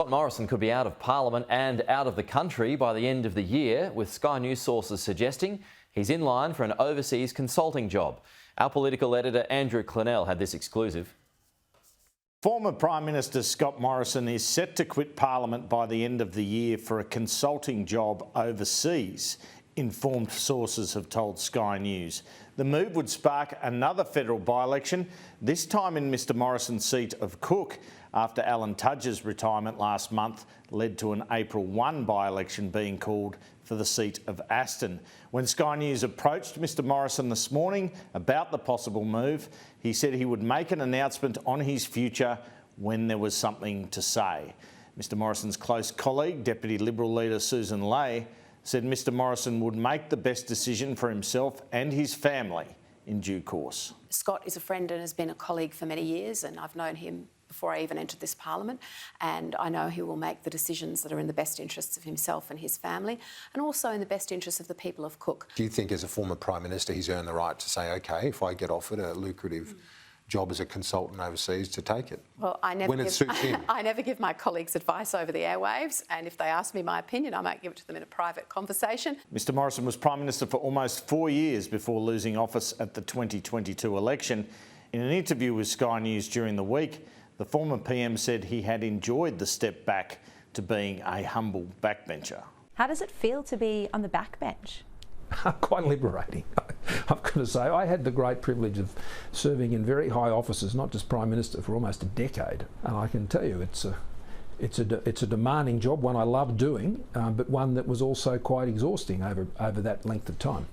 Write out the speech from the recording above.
Scott Morrison could be out of Parliament and out of the country by the end of the year, with Sky News sources suggesting he's in line for an overseas consulting job. Our political editor Andrew Clennell had this exclusive. Former Prime Minister Scott Morrison is set to quit Parliament by the end of the year for a consulting job overseas, informed sources have told Sky News. The move would spark another federal by-election, this time in Mr Morrison's seat of Cook, after Alan Tudge's retirement last month led to an April 1 by-election being called for the seat of Aston. When Sky News approached Mr Morrison this morning about the possible move, he said he would make an announcement on his future when there was something to say. Mr Morrison's close colleague, Deputy Liberal leader Susan Ley, said Mr Morrison would make the best decision for himself and his family in due course. Scott is a friend and has been a colleague for many years, and I've known him before I even entered this Parliament, and I know he will make the decisions that are in the best interests of himself and his family, and also in the best interests of the people of Cook. Do you think as a former Prime Minister he's earned the right to say, OK, if I get offered a lucrative job as a consultant overseas, to take it? Well, I never give my colleagues advice over the airwaves, and if they ask me my opinion, I might give it to them in a private conversation. Mr Morrison was Prime Minister for almost 4 years before losing office at the 2022 election. In an interview with Sky News during the week, the former PM said he had enjoyed the step back to being a humble backbencher. How does it feel to be on the backbench? Quite liberating, I've got to say. I had the great privilege of serving in very high offices, not just Prime Minister, for almost a decade. And I can tell you it's a demanding job, one I love doing, but one that was also quite exhausting over that length of time.